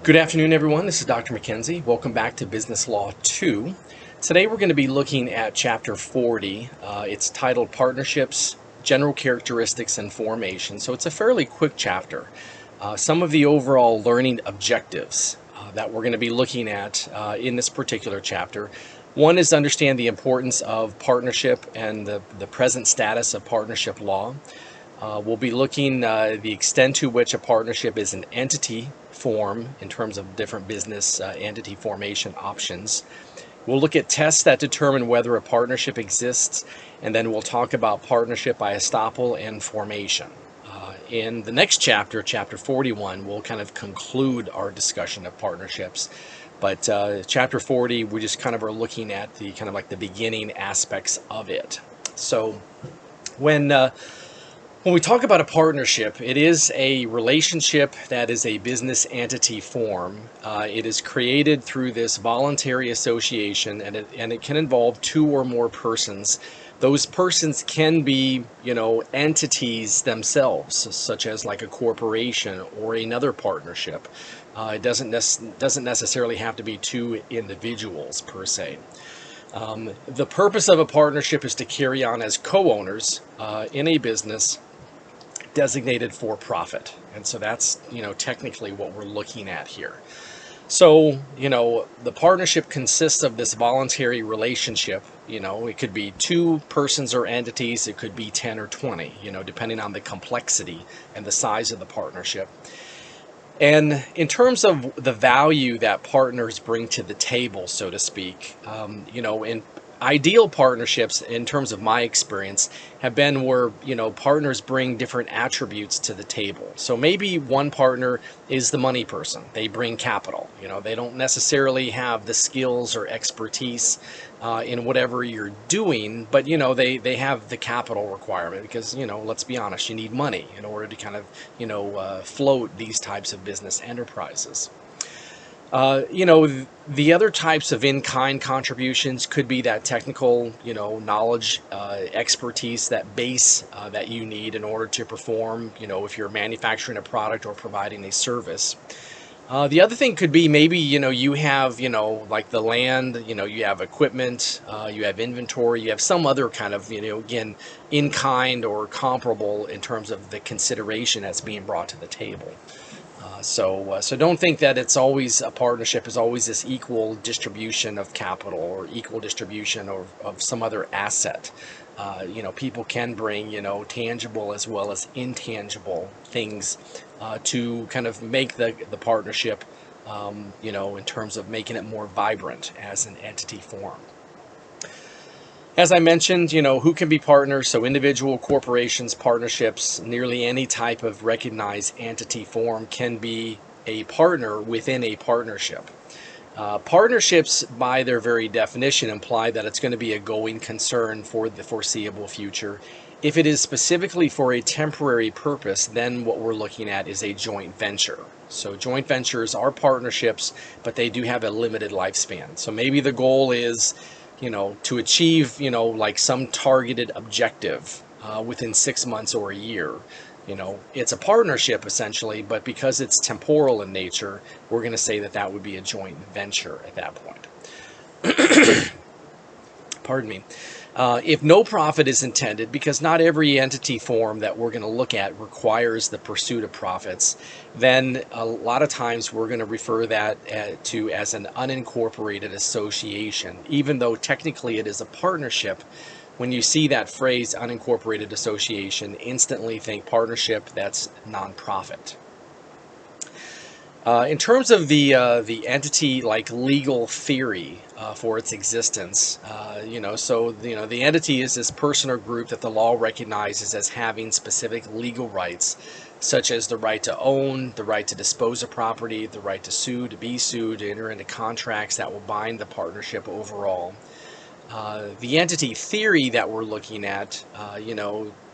Good afternoon, everyone. This is Dr. McKenzie. Welcome back to Business Law 2. Today we're going to be looking at Chapter 40. It's titled Partnerships, General Characteristics and Formation. So it's a fairly quick chapter. Some of the overall learning objectives that we're going to be looking at in this particular chapter. One is to understand the importance of partnership and the present status of partnership law. We'll be looking the extent to which a partnership is an entity form in terms of different business entity formation options. We'll look at tests that determine whether a partnership exists, and then we'll talk about partnership by estoppel and formation. In the next chapter, chapter 41, we'll kind of conclude our discussion of partnerships. But chapter 40, we just kind of are looking at the kind of like the beginning aspects of it. So when we talk about a partnership, it is a relationship that is a business entity form. It is created through this voluntary association, and it can involve two or more persons. Those persons can be, entities themselves, such as like a corporation or another partnership. It doesn't necessarily have to be two individuals per se. The purpose of a partnership is to carry on as co-owners in a business designated for profit. And so that's, technically what we're looking at here. So, the partnership consists of this voluntary relationship. It could be two persons or entities. It could be 10 or 20, depending on the complexity and the size of the partnership. And in terms of the value that partners bring to the table, so to speak, in ideal partnerships, in terms of my experience, have been where, partners bring different attributes to the table. So maybe one partner is the money person. They bring capital. They don't necessarily have the skills or expertise in whatever you're doing, but, they have the capital requirement because, let's be honest, you need money in order to kind of, float these types of business enterprises. The other types of in-kind contributions could be that technical, knowledge, expertise, that base that you need in order to perform, if you're manufacturing a product or providing a service. The other thing could be maybe, you have, like the land, you have equipment, you have inventory, you have some other kind of, again, in-kind or comparable in terms of the consideration that's being brought to the table. So don't think that it's always a partnership is always this equal distribution of capital or equal distribution of some other asset. People can bring, tangible as well as intangible things to kind of make the partnership, in terms of making it more vibrant as an entity form. As I mentioned, who can be partners? So individual, corporations, partnerships, nearly any type of recognized entity form can be a partner within a partnership. Partnerships, by their very definition, imply that it's going to be a going concern for the foreseeable future. If it is specifically for a temporary purpose, then what we're looking at is a joint venture. So joint ventures are partnerships, but they do have a limited lifespan. So maybe the goal is to achieve, like some targeted objective within 6 months or a year. It's a partnership essentially, but because it's temporal in nature, we're going to say that would be a joint venture at that point. Pardon me. If no profit is intended, because not every entity form that we're going to look at requires the pursuit of profits, then a lot of times we're going to refer that to as an unincorporated association. Even though technically it is a partnership, when you see that phrase unincorporated association, instantly think partnership that's nonprofit. In terms of the entity like legal theory for its existence, the entity is this person or group that the law recognizes as having specific legal rights, such as the right to own, the right to dispose of property, the right to sue, to be sued, to enter into contracts that will bind the partnership overall. The entity theory that we're looking at,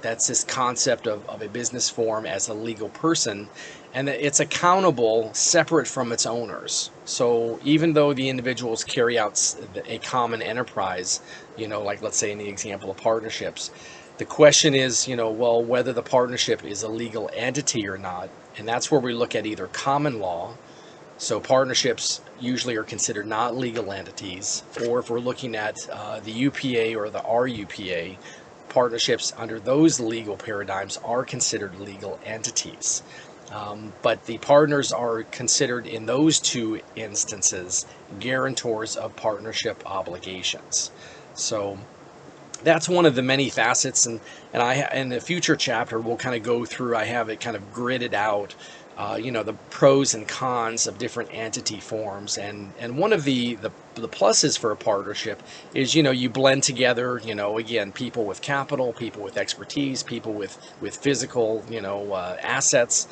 that's this concept of a business form as a legal person, and it's accountable separate from its owners. So even though the individuals carry out a common enterprise, like let's say in the example of partnerships, the question is, whether the partnership is a legal entity or not. And that's where we look at either common law So partnerships usually are considered not legal entities, or if we're looking at the UPA or the RUPA, partnerships under those legal paradigms are considered legal entities. But the partners are considered in those two instances guarantors of partnership obligations. So that's one of the many facets, and I in the future chapter we'll kind of go through. I have it kind of gridded out, the pros and cons of different entity forms, and one of the pluses for a partnership is you blend together, again, people with capital, people with expertise, people with physical assets.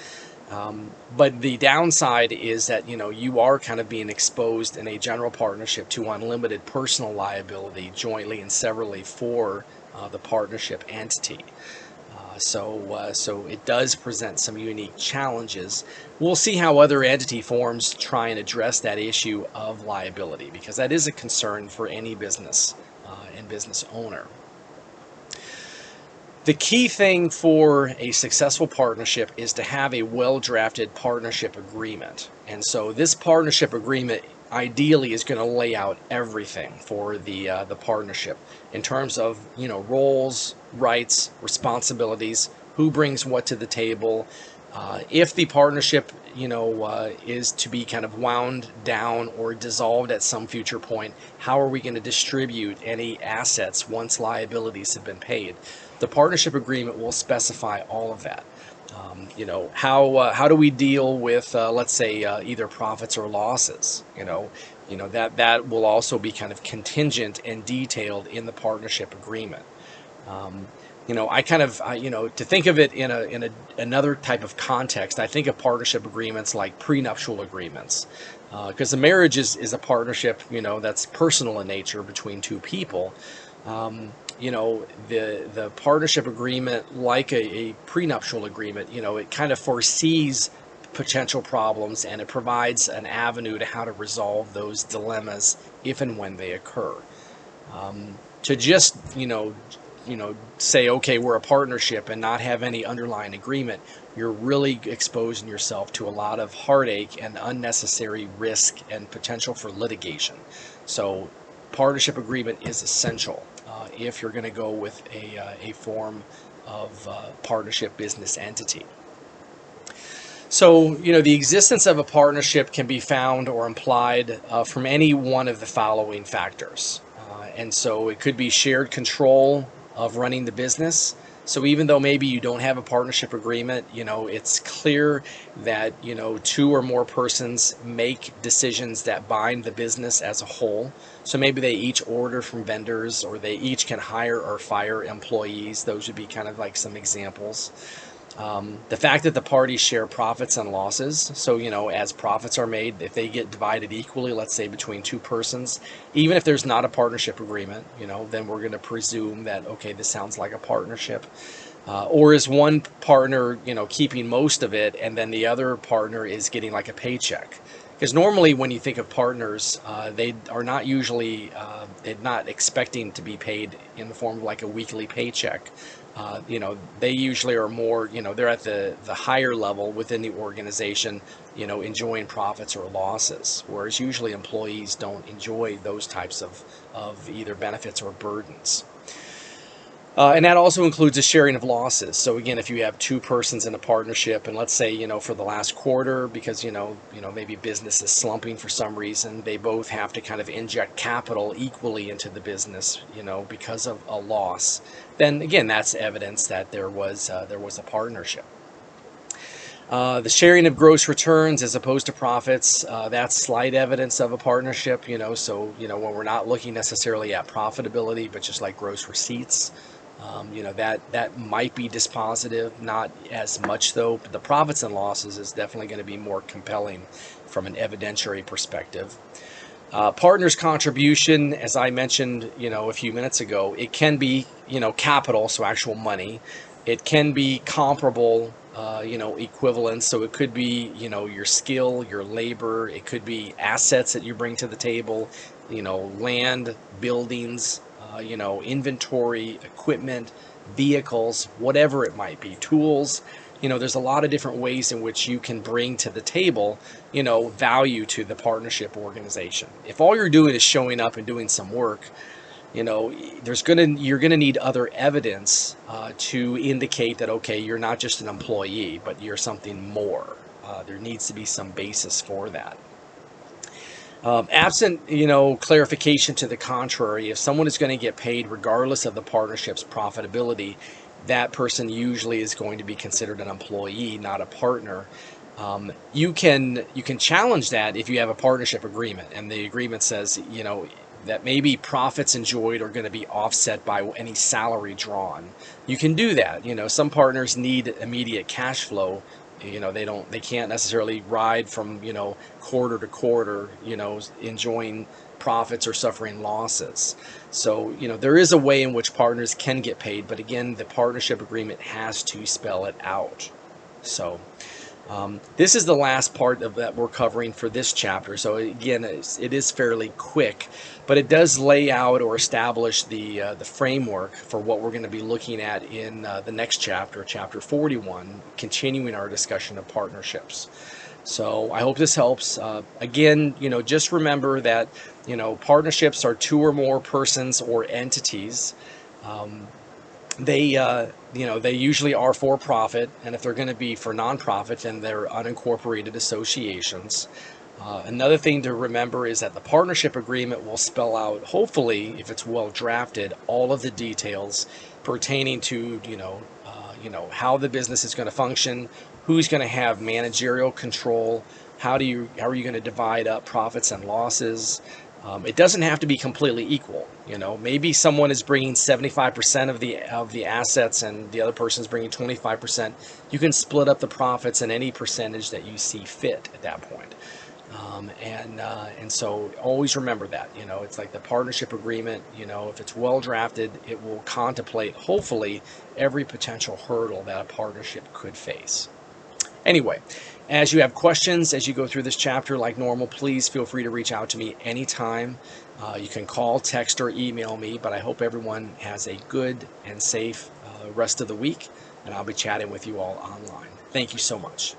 But the downside is that you are kind of being exposed in a general partnership to unlimited personal liability jointly and severally for the partnership entity. So it does present some unique challenges. We'll see how other entity forms try and address that issue of liability, because that is a concern for any business and business owner. The key thing for a successful partnership is to have a well-drafted partnership agreement. And so this partnership agreement ideally is going to lay out everything for the partnership in terms of roles, rights, responsibilities, who brings what to the table. If the partnership is to be kind of wound down or dissolved at some future point, how are we going to distribute any assets once liabilities have been paid? The partnership agreement will specify all of that. How do we deal with let's say either profits or losses? That will also be kind of contingent and detailed in the partnership agreement. I kind of to think of it in another type of context, I think of partnership agreements like prenuptial agreements, because the marriage is a partnership that's personal in nature between two people. The partnership agreement, like a prenuptial agreement, it kind of foresees potential problems, and it provides an avenue to how to resolve those dilemmas if and when they occur. To just say, okay, we're a partnership and not have any underlying agreement, you're really exposing yourself to a lot of heartache and unnecessary risk and potential for litigation. So partnership agreement is essential if you're going to go with a form of partnership business entity. So, the existence of a partnership can be found or implied from any one of the following factors. And so it could be shared control of running the business. So even though maybe you don't have a partnership agreement, it's clear that, two or more persons make decisions that bind the business as a whole. So maybe they each order from vendors, or they each can hire or fire employees. Those would be kind of like some examples. The fact that the parties share profits and losses. So, as profits are made, if they get divided equally, let's say between two persons, even if there's not a partnership agreement, then we're going to presume that, okay, this sounds like a partnership. Or is one partner, keeping most of it, and then the other partner is getting like a paycheck? Because normally when you think of partners, they are not usually, they're not expecting to be paid in the form of like a weekly paycheck. They usually are more, they're at the higher level within the organization, enjoying profits or losses, whereas usually employees don't enjoy those types of either benefits or burdens. And that also includes a sharing of losses. So again, if you have two persons in a partnership, and let's say, for the last quarter, because, maybe business is slumping for some reason, they both have to kind of inject capital equally into the business, because of a loss, then again, that's evidence that there was a partnership. The sharing of gross returns as opposed to profits, that's slight evidence of a partnership, so, when we're not looking necessarily at profitability, but just like gross receipts, that might be dispositive, not as much though. But the profits and losses is definitely going to be more compelling from an evidentiary perspective. Partners' contribution, as I mentioned, a few minutes ago, it can be, capital, so actual money. It can be comparable, equivalents. So it could be, your skill, your labor. It could be assets that you bring to the table, land, buildings, inventory, equipment, vehicles, whatever it might be, tools. there's a lot of different ways in which you can bring to the table, value to the partnership organization. If all you're doing is showing up and doing some work, you're gonna need other evidence to indicate that, okay, you're not just an employee, but you're something more. There needs to be some basis for that. Absent, clarification to the contrary, if someone is going to get paid regardless of the partnership's profitability, that person usually is going to be considered an employee, not a partner. You can challenge that if you have a partnership agreement, and the agreement says, that maybe profits enjoyed are going to be offset by any salary drawn. You can do that. Some partners need immediate cash flow. They can't necessarily ride from, quarter to quarter, enjoying profits or suffering losses. So, there is a way in which partners can get paid, but again, the partnership agreement has to spell it out. So, this is the last part of that we're covering for this chapter. So again, it is fairly quick, but it does lay out or establish the framework for what we're going to be looking at in the next chapter, chapter 41, continuing our discussion of partnerships. So I hope this helps. Again, just remember that, partnerships are two or more persons or entities. They usually are for profit, and if they're going to be for nonprofit, then they're unincorporated associations. Another thing to remember is that the partnership agreement will spell out, hopefully, if it's well drafted, all of the details pertaining to how the business is going to function, who's going to have managerial control, how are you going to divide up profits and losses. It doesn't have to be completely equal. Maybe someone is bringing 75% of the assets and the other person is bringing 25%. You can split up the profits in any percentage that you see fit at that point. And so always remember that, it's like the partnership agreement, if it's well drafted, it will contemplate, hopefully, every potential hurdle that a partnership could face. Anyway, as you have questions as you go through this chapter, like normal, please feel free to reach out to me anytime. You can call, text, or email me, but I hope everyone has a good and safe rest of the week, and I'll be chatting with you all online. Thank you so much.